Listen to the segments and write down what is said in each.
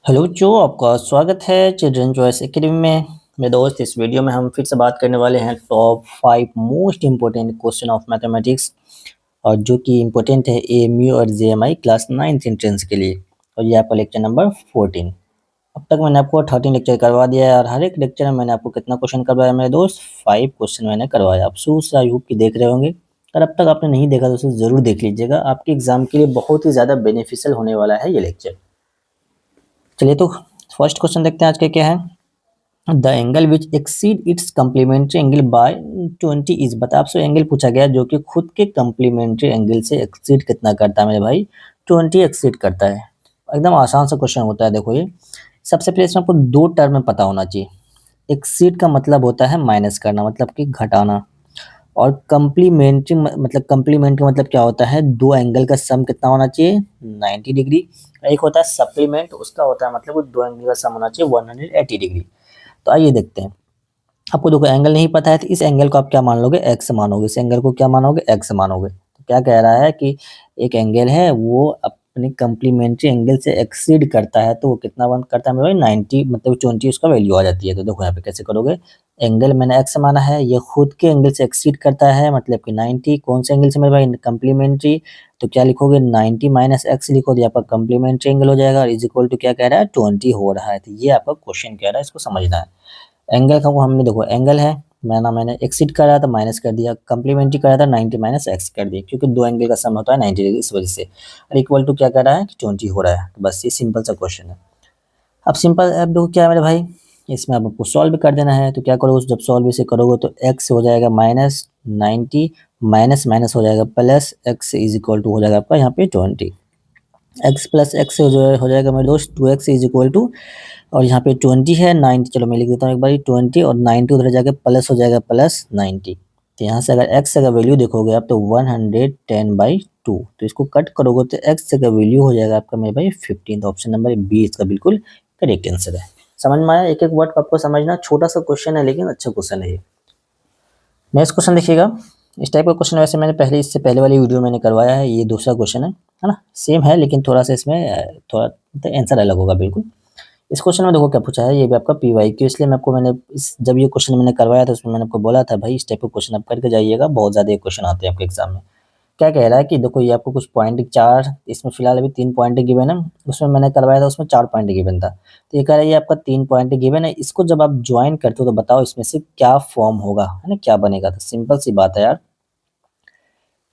Hello बच्चों, आपका स्वागत है चिल्ड्रन चॉइस एकेडमी में। मेरे दोस्त, इस वीडियो में हम फिर से बात करने वाले हैं top 5 most important question of mathematics, और जो कि इम्पोर्टेंट है एएमयू और जेएमआई क्लास 9th एंट्रेंस के लिए। और ये आपका लेक्चर नंबर 14। अब तक मैंने आपको 13 लेक्चर करवा दिया है, और हर एक लेक्चर में मैंने आपको कितना क्वेश्चन करवाया मेरे दोस्त? 5 क्वेश्चन मैंने करवाया। आप शुरू से आई होप कि देख रहे होंगे। अगर अब तक आपने नहीं देखा तो उसे ज़रूर देख लीजिएगा, आपके एग्जाम के लिए बहुत ही ज़्यादा बेनिफिशियल होने वाला है ये लेक्चर। चलिए तो फर्स्ट क्वेश्चन देखते हैं आज के क्या है। The angle which exceed its complementary angle by 20 is. बता, आपसे एंगल पूछा गया जो कि खुद के कम्प्लीमेंट्री एंगल से एक्सीड कितना करता है मेरे भाई? 20 एक्सीड करता है। एकदम आसान सा क्वेश्चन होता है। देखो, ये सबसे पहले इसमें आपको दो टर्म में पता होना चाहिए। एक्सीड का मतलब होता है माइनस करना, मतलब कि घटाना। और कम्प्लीमेंट्री मतलब कम्प्लीमेंट का मतलब क्या होता है? दो एंगल का सम कितना होना चाहिए? 90 डिग्री। एक होता है सप्लीमेंट, उसका होता है मतलब वो दो एंगल का सम होना चाहिए 180 डिग्री। तो आइए देखते हैं। आपको देखो एंगल नहीं पता है तो इस एंगल को आप क्या मान लोगे? एक्स मानोगे। इस एंगल को क्या मानोगे? एक्स मानोगे। तो क्या कह रहा है कि एक एंगल है वो अपने कम्प्लीमेंट्री एंगल से एक्सीड करता है, तो वो कितना बंद करता है मेरे भाई? 90 मतलब 20 उसका वैल्यू आ जाती है। तो देखो यहाँ पे कैसे करोगे। एंगल मैंने एक्स माना है, ये खुद के एंगल से एक्सीड करता है मतलब कि 90। कौन से एंगल से मेरे भाई? कम्प्लीमेंट्री। तो क्या लिखोगे? 90 माइनस एक्स लिखो, तो यहाँ पर कम्प्लीमेंट्री एंगल हो जाएगा, और इज इक्वल टू क्या कह रहा है? 20 हो रहा है। तो ये आपका क्वेश्चन कह रहा है, इसको समझना है। एंगल का वो हमने देखो एंगल है, मैंने एक्सीड कर रहा था माइनस कर दिया, कम्प्लीमेंट्री कर रहा था 90 माइनस एक्स कर दिया, क्योंकि दो एंगल का सम होता है 90 डिग्री, इस वजह से। और इक्वल टू क्या कर रहा है कि 20 हो रहा है। तो बस ये सिंपल सा क्वेश्चन है। अब सिंपल, अब देखो क्या है मेरे भाई, इसमें अब आपको सॉल्व कर देना है। तो क्या करोगे, जब सॉल्व इसे करोगे तो एक्स हो जाएगा माइनस 90, माइनस माइनस हो जाएगा plus, X is equal to हो जाएगा आपका यहाँ पे 20। एक्स प्लस एक्स हो जाएगा मेरे दोस्त 2x इज इक्वल टू, और यहाँ पे 20 है 90, चलो मैं लिख देता हूँ एक बार 20, और 90 उधर जाके प्लस हो जाएगा प्लस 90। तो यहाँ से अगर x का वैल्यू देखोगे आप तो 110/2, तो इसको कट करोगे तो x का वैल्यू हो जाएगा आपका मेरे भाई 15। तो ऑप्शन नंबर बी इसका बिल्कुल करेक्ट आंसर है। समझ में आया? एक एक वर्ड आपको समझना, छोटा सा क्वेश्चन है लेकिन अच्छा क्वेश्चन है ये। नेक्स्ट क्वेश्चन देखिएगा। इस टाइप का क्वेश्चन वैसे मैंने पहले, इससे पहले वाली वीडियो मैंने करवाया है, ये दूसरा क्वेश्चन है ना? सेम है लेकिन थोड़ा सा इसमें थोड़ा आंसर अलग होगा बिल्कुल। इस क्वेश्चन में देखो क्या पूछा है, ये भी आपका पीवाईक्यू, इसलिए मैं आपको मैंने इस जब ये क्वेश्चन मैंने करवाया था उसमें मैंने आपको बोला था भाई इस टाइप का क्वेश्चन आप करके जाइएगा, बहुत ज़्यादा ये क्वेश्चन आते हैं आपके एग्जाम में। क्या कह रहा है कि देखो ये आपको कुछ पॉइंट 4, इसमें फिलहाल अभी 3 पॉइंट गिवन है, उसमें मैंने करवाया था उसमें 4 पॉइंट गिवन था। तो ये कह रहा है ये आपका 3 पॉइंट गिवन है, इसको जब आप ज्वाइन करते हो तो बताओ इसमें से क्या फॉर्म होगा, है ना? क्या बनेगा? तो सिंपल सी बात है यार,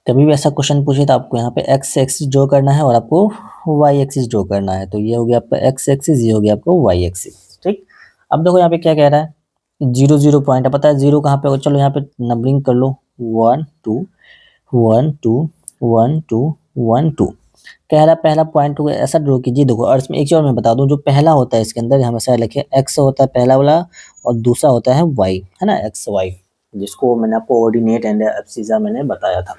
कभी भी ऐसा क्वेश्चन पूछे तो आपको यहाँ पे एक्स एक्सिस ड्रॉ करना है और आपको वाई एक्सिस ड्रॉ करना है। तो ये हो गया आपका एक्स एक्सिस, ये हो गया आपका वाई एक्सिस। ठीक। अब देखो यहाँ पे क्या कह रहा है, 0 0 पॉइंट है, पता है जीरो कहाँ पे होगा? चलो यहाँ पे नंबरिंग कर लो, 1 2 1 2 1 2 1 2। कह रहा है पहला पॉइंट को ऐसा ड्रॉ कीजिए। देखो, और इसमें एक चीज और मैं बता दूं, जो पहला होता है इसके अंदर हमेशा लिखे एक्स होता है पहला वाला, और दूसरा होता है वाई, है ना? एक्स वाई, जिसको मैंने आपको ऑर्डिनेट एंड एब्सिसा मैंने बताया था।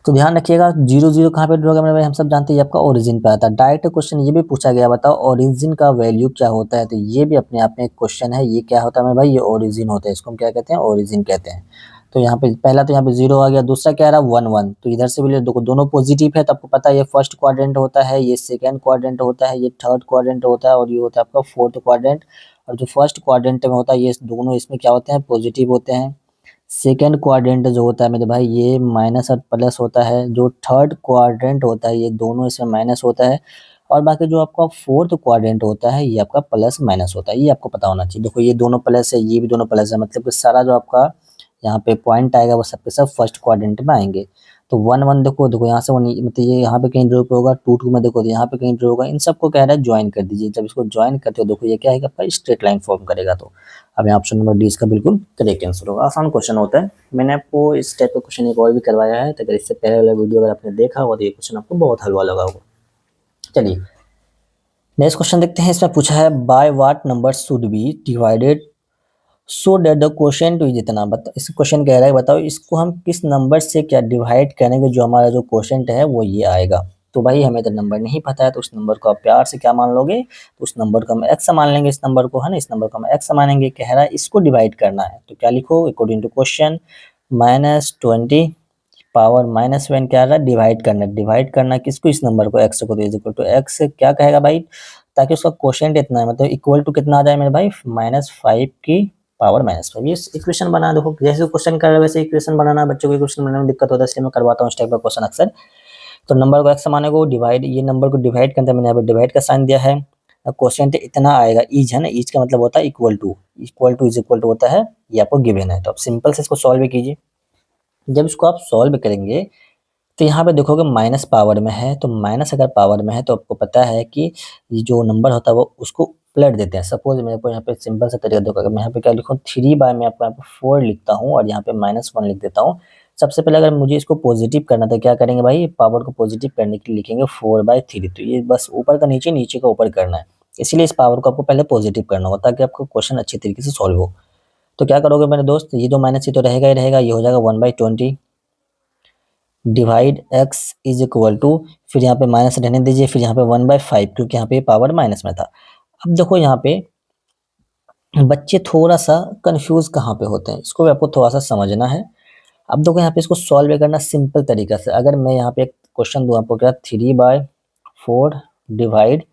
तो ध्यान रखिएगा, 0 0 कहाँ पे ड्रॉ करना है भाई? हम सब जानते हैं ये आपका ओरिजिन पे आता है। डायरेक्ट क्वेश्चन ये भी पूछा गया, बताओ ओरिजिन का वैल्यू क्या होता है? तो ये भी अपने आप में एक क्वेश्चन है। ये क्या होता है मेरे भाई? ये ओरिजिन होता है, इसको हम क्या कहते हैं? ओरिजिन कहते हैं। तो यहाँ पे पहला तो यहाँ पे 0 आ गया, दूसरा क्या आ रहा है? 1 1। तो इधर से भी देखो दोनों पॉजिटिव है, तो आपको पता है ये फर्स्ट क्वाड्रेंट होता है, ये सेकंड क्वाड्रेंट होता है, ये थर्ड क्वाड्रेंट होता है, और ये होता है आपका फोर्थ क्वाड्रेंट। और जो फर्स्ट क्वाड्रेंट में होता है ये दोनों इसमें क्या होते हैं? पॉजिटिव होते हैं। सेकंड क्वाड्रेंट जो होता है मेरे भाई ये माइनस और प्लस होता है। जो थर्ड क्वाड्रेंट होता है ये दोनों इसमें माइनस होता है। और बाकी जो आपका फोर्थ क्वाड्रेंट होता है ये आपका प्लस माइनस होता है। ये आपको पता होना चाहिए। देखो ये दोनों प्लस है, ये भी दोनों प्लस है, मतलब कि सारा जो आपका यहाँ पे पॉइंट आएगा वो सब के सब फर्स्ट क्वाड्रेंट में आएंगे। तो 1 1 देखो देखो यहाँ से वन, मतलब ये यहाँ पे कहीं ड्रॉ होगा, 2 2 में देखो तो यहाँ पे कहीं ड्रॉ होगा। इन सबको कह रहा है ज्वाइन कर दीजिए। जब इसको ज्वाइन करते हो देखो ये क्या है आपका स्ट्रेट लाइन फॉर्म करेगा। तो अब यहाँ ऑप्शन नंबर डी इसका बिल्कुल करेक्ट आंसर होगा। आसान क्वेश्चन होता है, मैंने आपको इस टाइप का क्वेश्चन एक और भी करवाया है, तो अगर इससे पहले वाला वीडियो अगर आपने देखा होगा तो ये क्वेश्चन आपको बहुत हलवा लगा होगा। चलिए नेक्स्ट क्वेश्चन देखते हैं। इसमें पूछा है by what number should be divided so that the question to जितना, बता इस क्वेश्चन कह रहा है बताओ इसको हम किस नंबर से क्या डिवाइड करेंगे जो हमारा जो क्वेश्चन है वो ये आएगा। तो भाई हमें तो नंबर नहीं पता है, तो उस नंबर को आप प्यार से क्या मान लोगे? तो उस नंबर को हम एक्स मान लेंगे, इस नंबर को, है ना? इस नंबर को हम एक्स मानेंगे। कह रहा है इसको डिवाइड करना है, तो क्या लिखो according to question? -20 power minus one क्या रहा, डिवाइड करना किसको, इस नंबर को, x को, तो इज इक्वल टू x क्या कहेगा भाई, ताकि उसका क्वोशिएंट इतना है, मतलब इक्वल टू कितना आ जाए मेरे भाई, -5 की पावर -5। ये इक्वेशन बना, देखो जैसे क्वेश्चन कर रहे वैसे इक्वेशन बनाना, बच्चों को इक्वेशन बनाने में दिक्कत होता है इसलिए मैं करवाता हूँ इस टाइप का क्वेश्चन अक्सर। तो नंबर को x माने को डिवाइड, ये नंबर को डिवाइड करते हैं, मैंने यहाँ पे डिवाइड का साइन दिया है। क्वोशिएंट इतना आएगा, ईच है ना, ईच का मतलब होता है equal to, is equal to होता है, ये आपको गिवन है। तो आप सिंपल से इसको सॉल्व कीजिए। जब इसको आप सॉल्व करेंगे तो यहाँ पे देखोगे माइनस पावर में है, तो माइनस अगर पावर में है तो आपको पता है कि ये जो नंबर होता है वो उसको पलट देते हैं। सपोज मेरे को यहाँ पे सिंपल सा तरीका देखो, मैं यहाँ पे क्या लिखूँ, 3 बाय मैं आपको यहाँ पे 4 लिखता हूँ और यहाँ पे -1 लिख देता हूँ। सबसे पहले अगर मुझे इसको पॉजिटिव करना था, क्या करेंगे भाई, पावर को पॉजिटिव करने के लिए लिखेंगे 4/3। तो ये बस ऊपर का नीचे, नीचे का ऊपर करना है, इसीलिए इस पावर को आपको पहले पॉजिटिव करना होगा ताकि आपका क्वेश्चन अच्छे तरीके से सॉल्व हो। तो क्या करोगे मेरे दोस्त, ये जो माइनस, ये तो रहेगा ही रहेगा, ये हो जाएगा 1/20 divide x is equal to, फिर यहाँ पे माइनस रहने दीजिए, फिर यहाँ पे 1/5 क्योंकि यहाँ पे पावर माइनस में था। अब देखो यहाँ पे बच्चे थोड़ा सा कंफ्यूज कहाँ पे होते हैं, इसको भी आपको थोड़ा सा समझना है। अब देखो यहाँ पे इसको सॉल्व करना सिंपल तरीका से, अगर मैं यहाँ पे एक क्वेश्चन दूँ आपको, क्या 3/4 डिवाइड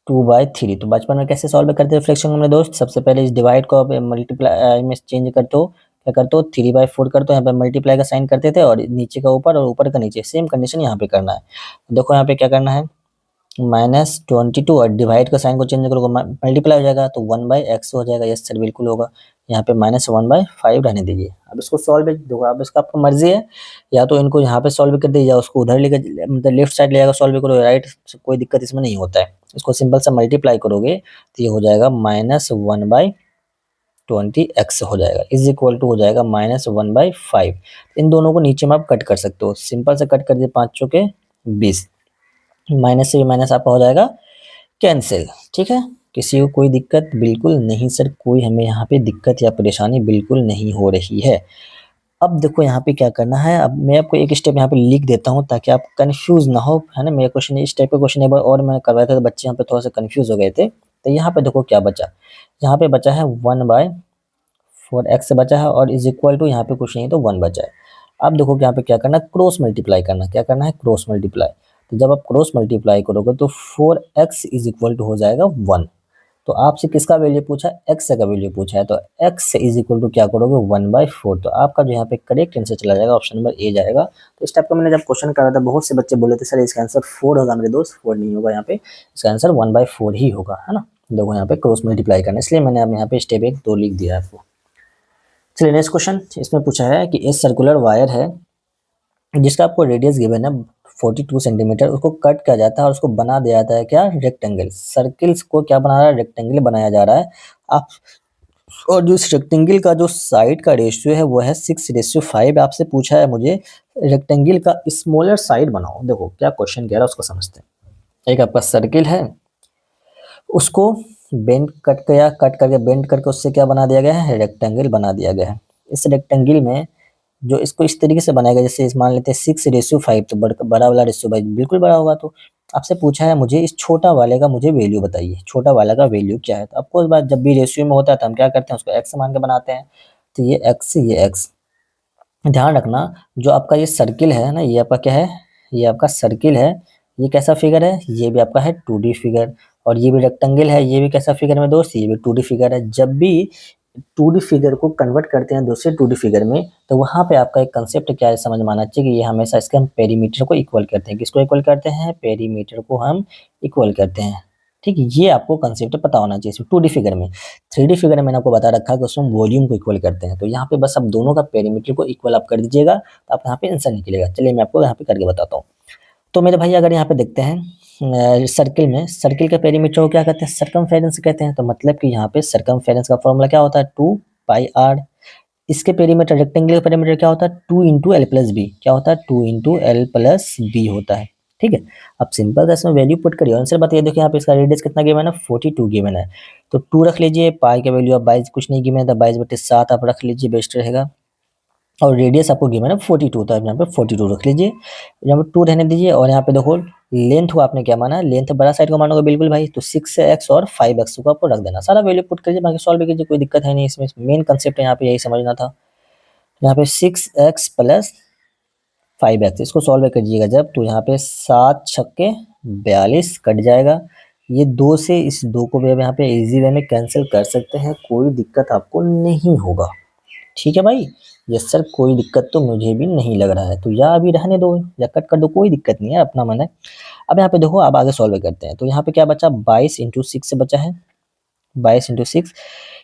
2/3, तो बचपन में कैसे सॉल्व करते थे फ्रैक्शन में दोस्त, सबसे पहले इस डिवाइड को आप मल्टीप्लाई में चेंज करते हो, क्या करते हो 3/4 करते हो, यहाँ पे मल्टीप्लाई का साइन करते थे और नीचे का ऊपर और ऊपर का नीचे, सेम कंडीशन यहाँ पे करना है। देखो यहाँ पे क्या करना है, -22 और डिवाइड का साइन को चेंज करोगे मल्टीप्लाई हो जाएगा, तो 1/x हो जाएगा, यस सर बिल्कुल होगा। यहाँ पे -1/5 रहने दीजिए। अब इसको सॉल्व देखो, अब इसका आपको मर्जी है, या तो इनको यहाँ पे सॉल्व कर दीजिए या उसको उधर लेकर, मतलब लेफ्ट साइड ले जाकर सॉल्व करो, राइट, कोई दिक्कत इसमें नहीं होता है। इसको सिंपल सा मल्टीप्लाई करोगे तो ये हो जाएगा -1/20x हो जाएगा, इज इक्वल टू हो जाएगा -1/5। इन दोनों को नीचे में आप कट कर सकते हो, सिंपल से कट कर दिए, 5 चौके 20, माइनस से भी माइनस आपका हो जाएगा कैंसिल। ठीक है, किसी को कोई दिक्कत बिल्कुल नहीं सर, कोई हमें यहाँ पे दिक्कत या परेशानी बिल्कुल नहीं हो रही है। अब देखो यहाँ पे क्या करना है, अब मैं आपको एक स्टेप यहाँ पे लिख देता हूँ ताकि आप कंफ्यूज ना हो, है ना। मेरा क्वेश्चन इस टाइप का क्वेश्चन एक बार और मैंने करवाया था तो बच्चे यहाँ पे थोड़ा सा कंफ्यूज हो गए थे। तो यहाँ पे देखो क्या बचा, यहाँ पे बचा है 1/4x बचा है और इज इक्वल टू, यहाँ पे कुछ नहीं तो 1 बचा है। अब देखो यहाँ पे क्या करना है, क्रॉस मल्टीप्लाई करना, क्या करना है, क्रॉस मल्टीप्लाई। तो जब आप क्रॉस मल्टीप्लाई करोगे तो 4x इज इक्वल टू हो जाएगा 1। तो आपसे किसका वैल्यू पूछा है, x का वैल्यू पूछा है, तो x इज इक्वल टू क्या करोगे 1/4। तो आपका जो यहाँ पे करेक्ट आंसर चला जाएगा, ऑप्शन नंबर ए जाएगा। तो इस टाइप का मैंने जब क्वेश्चन करा था बहुत से बच्चे बोले थे सर इसका आंसर 4 होगा, मेरे दोस्त 4 नहीं होगा, यहाँ पे इसका आंसर 1/4 ही होगा, है ना। देखो यहाँ पे क्रॉस मल्टीप्लाई करना, इसलिए मैंने अब यहाँ पे स्टेप 1 2 लिख दिया आपको। चलिए नेक्स्ट क्वेश्चन, इसमें पूछा है कि एक सर्कुलर वायर है जिसका आपको रेडियस गिवन है 42 सेंटीमीटर, उसको कट किया जाता है और उसको बना दिया जाता है क्या, रेक्टेंगल। सर्किल्स को क्या बना रहा है, रेक्टेंगल बनाया जा रहा है। आप और जो इस रेक्टेंगल का जो साइड का रेशियो है वो है 6:5। आपसे पूछा है मुझे रेक्टेंगल का स्मॉलर साइड बनाओ। देखो क्या क्वेश्चन कह रहा है उसको समझते हैं। एक आपका सर्किल है, उसको बेंड कट किया, कट करके बेंड करके उससे क्या बना दिया गया है, रेक्टेंगल बना दिया गया है। इस रेक्टेंगल में जो इसको इस तरीके से बनाएगा, जैसे इस मान लेते हैं 6:5, तो बड़ा वाला रेशियो भाई बिल्कुल बड़ा होगा। तो आपसे पूछा है मुझे इस छोटा वाले का मुझे वैल्यू बताइए, छोटा वाला का वैल्यू क्या है। तो आपको इस बार जब भी रेशियो में होता है तो हम क्या करते हैं, उसको एक्स मान के बनाते हैं। तो ये एक्स, ये एक्स। ध्यान रखना जो आपका ये सर्किल है ना, ये आपका क्या है, ये आपका सर्किल है। ये कैसा फिगर है, ये भी आपका है 2D फिगर। और ये भी रेक्टेंगल है, ये भी कैसा फिगर में दोस्त, ये भी 2D फिगर है। जब भी 2D फिगर को कन्वर्ट करते हैं दूसरे 2D फिगर में, तो वहाँ पे आपका एक कंसेप्ट क्या है समझ में आना चाहिए कि ये हमेशा इसके हम पेरीमीटर को इक्वल करते हैं। किसको इक्वल करते हैं, पेरीमीटर को हम इक्वल करते हैं। ठीक है, ये आपको कंसेप्ट पता होना चाहिए 2D फिगर में। 3D फिगर में मैंने आपको बता रखा है कि उसमें वॉल्यूम को इक्वल करते हैं। तो यहाँ पे बस आप दोनों का पेरीमीटर को इक्वल आप कर दीजिएगा, तो आप यहाँ पे आंसर निकलेगा। चलिए मैं आपको यहाँ पे करके बताता हूँ। तो मेरे भाई अगर यहाँ पे देखते हैं सर्किल में, सर्किल के पेरीमीटर को क्या कहते हैं, सर्कमफेरेंस कहते हैं। तो मतलब कि यहाँ पे सर्कमफेरेंस का फॉर्मूला क्या होता है, 2πr। इसके पेरीमीटर, रेक्टेंगल का पेरीमीटर क्या होता है, 2 × l+b। क्या होता है, 2 × l+b होता है। ठीक है, अब सिंपल सा इसमें वैल्यू पुट करिए, आंसर बताइए। देखिए यहाँ पे इसका रेडियस कितना गिवन है, 42 गिवन है। तो 2 रख लीजिए, पाई का वैल्यू अब 22 कुछ नहीं गिवन है, तो 22/7 आप रख लीजिए, बेस्ट रहेगा। और रेडियस आपको गिवन है 42, तो आप यहाँ पे 42 रख लीजिए, यहाँ पे 2 रहने दीजिए। और यहाँ पे देखो लेंथ को आपने क्या माना, लेंथ बड़ा साइड को मानोगे बिल्कुल भाई, तो 6x और 5x को आपको रख देना। सारा वैल्यू पुट करिए, बाकी सॉल्व कीजिए, कोई दिक्कत है नहीं इसमें। मेन कंसेप्ट यहाँ पे यही समझना था। यहाँ पे 6x + 5x। इसको सॉल्व करिएगा जब, तो यहाँ पे 7 छक्के 42 कट जाएगा। ये 2 से इस 2 को भी अब यहाँ पे इजी वे में कैंसिल कर सकते हैं, कोई दिक्कत आपको नहीं होगा। ठीक है भाई, यस सर, कोई दिक्कत तो मुझे भी नहीं लग रहा है, तो या अभी रहने दो या कट कर दो, कोई दिक्कत नहीं है, अपना मन है। अब यहाँ पे देखो, अब आगे सॉल्व करते हैं। तो यहाँ पे क्या बचा, 22 इंटू 6 से बचा है, 22 into 6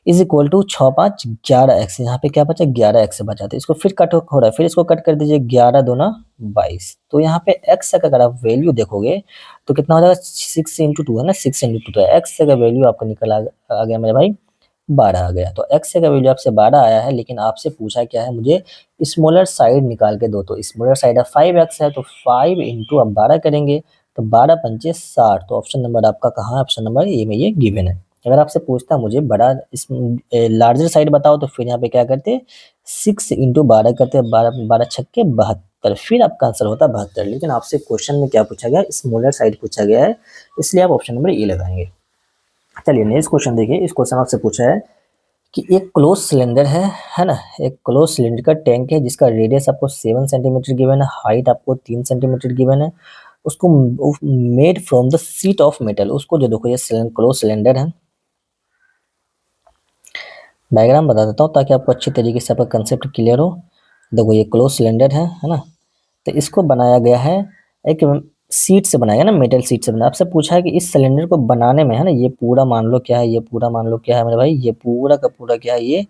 is equal to 6 5 11x। यहाँ पे क्या बचा, 11x से बचा, तो इसको फिर कट हो रहा है, फिर इसको कट कर दीजिए, 11 दूना 22। तो यहाँ पे x का अगर आप वैल्यू देखोगे तो कितना हो जाएगा, 6 इंटू 2 है ना, 6 इंटू 2, तो x का वैल्यू आपका निकल आ गया मेरे भाई 12 आ गया। तो x का वैल्यू आपसे 12 आया है, लेकिन आपसे पूछा क्या है, मुझे स्मॉलर साइड निकाल के दो। तो स्मॉलर साइड 5x है, तो 5 इंटू अब 12 करेंगे, तो 12 पंचे 60। तो ऑप्शन नंबर आपका कहाँ है, ऑप्शन नंबर ए में ये गिवन है। अगर आपसे पूछता मुझे बड़ा इस लार्जर साइड बताओ, तो फिर यहाँ पे क्या करते, 6 इंटू 12 करते, 12 12 छक्के 72, फिर आपका आंसर होता 72। लेकिन आपसे क्वेश्चन में क्या पूछा गया, स्मॉलर साइड पूछा गया है, इसलिए आप ऑप्शन नंबर ए लगाएंगे। चलिए नेक्स्ट क्वेश्चन देखिए। इस क्वेश्चन आपसे पूछा है कि एक क्लोज सिलेंडर है ना, एक क्लोज सिलेंडर का टैंक है जिसका रेडियस आपको 7 सेंटीमीटर गिवन है, हाइट आपको 3 सेंटीमीटर गिवन है, उसको made from the sheet of metal. उसको जो देखो, ये क्लोज सिलेंडर है, डायग्राम बता देता हूँ ताकि आपको अच्छी तरीके से आपका कंसेप्ट क्लियर हो। देखो ये क्लोज सिलेंडर है ना, तो इसको बनाया गया है एक सीट से, बनाया ना, मेटल सीट से बनाया। आपसे पूछा है कि इस सिलेंडर को बनाने में, है ना, ये पूरा मान लो क्या है, ये पूरा मान लो क्या है मेरे भाई, ये पूरा का पूरा क्या है, ये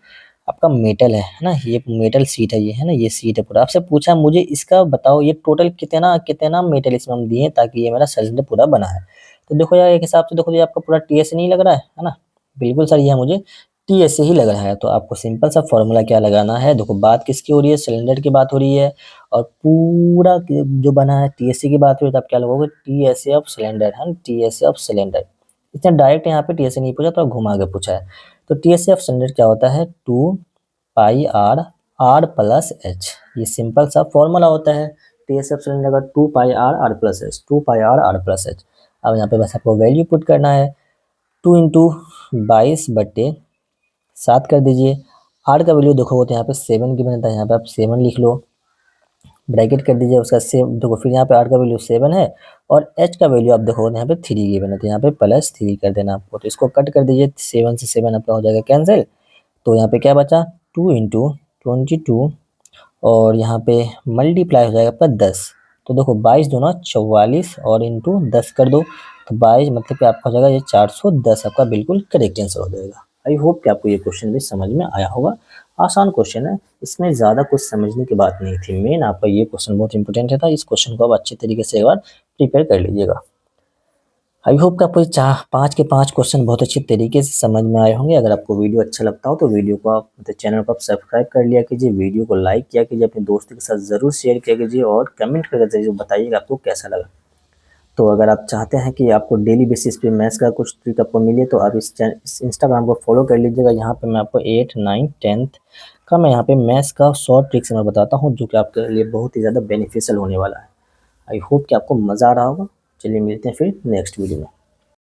आपका मेटल है ना, ये मेटल सीट है, ये है ना, ये सीट है पूरा। आपसे पूछा मुझे इसका बताओ ये टोटल कितना कितना मेटल इसमें हम दिए ताकि ये मेरा सिलेंडर पूरा बना है। तो देखो यार, एक हिसाब से देखो, ये आपका पूरा टीएस नहीं लग रहा है ना, बिल्कुल सर, ये मुझे टी ऐसे ही लग रहा है। तो आपको सिंपल सा फॉर्मूला क्या लगाना है, देखो बात किसकी हो रही है, सिलेंडर की बात हो रही है, और पूरा जो बना है टीएससी की बात हो रही है, तो आप क्या लगोगे, टीएसए ऑफ सिलेंडर, है टीएसए ऑफ सिलेंडर। इसने डायरेक्ट यहाँ पे टीएसए नहीं पूछा, तो घुमा के पूछा है। तो टीएसए ऑफ सिलेंडर क्या होता है, 2 pi r r plus h, ये सिंपल सा फॉर्मूला होता है टीएसए ऑफ सिलेंडर का, 2 pi r r plus h, 2 pi r r plus h. अब यहाँ पे बस आपको वैल्यू पुट करना है, 2 इंटू 22/7 कर दीजिए। आर का वैल्यू देखो तो यहाँ पे 7 की बनता है, यहाँ पे आप 7 लिख लो, ब्रैकेट कर दीजिए उसका सेम। देखो फिर यहाँ पे आर का वैल्यू 7 है, और एच का वैल्यू आप देखो यहाँ पे 3 गिवन है, तो यहाँ पे +3 कर देना आपको। तो इसको कट कर दीजिए, 7 से 7 आपका हो जाएगा कैंसिल। तो यहाँ पे क्या बचा, 2 इंटू 22, और यहाँ पे मल्टीप्लाई हो जाएगा आपका 10। तो देखो 22 दूना 44, और इंटू 10 कर दो, तो 22 मतलब कि आपका हो जाएगा ये 410, आपका बिल्कुल करेक्ट आंसर हो जाएगा। आई होप कि आपको ये क्वेश्चन भी समझ में आया होगा। आसान क्वेश्चन है, इसमें ज़्यादा कुछ समझने की बात नहीं थी, मेन आपका ये क्वेश्चन बहुत इंपॉर्टेंट था। इस क्वेश्चन को आप अच्छे तरीके से एक बार प्रिपेयर कर लीजिएगा। आई होप कि आपको 5 के 5 क्वेश्चन बहुत अच्छे तरीके से समझ में आए होंगे। अगर आपको वीडियो अच्छा लगता हो तो वीडियो को आप, मतलब चैनल को आप सब्सक्राइब कर लिया कीजिए, वीडियो को लाइक किया कीजिए, अपने दोस्तों के साथ ज़रूर शेयर किया कीजिए, और कमेंट करके ज़रूर बताइएगा आपको कैसा लगा। तो अगर आप चाहते हैं कि आपको डेली बेसिस पे मैथ्स का कुछ ट्रिक आपको मिले, तो आप इस इंस्टाग्राम को फॉलो कर लीजिएगा। यहाँ पे मैं आपको 8, 9, 10th का मैं यहाँ पे मैथ्स का शॉर्ट ट्रिक्स मैं बताता हूँ, जो कि आपके लिए बहुत ही ज़्यादा बेनिफिशियल होने वाला है। आई होप कि आपको मज़ा आ रहा होगा। चलिए मिलते हैं फिर नेक्स्ट वीडियो में।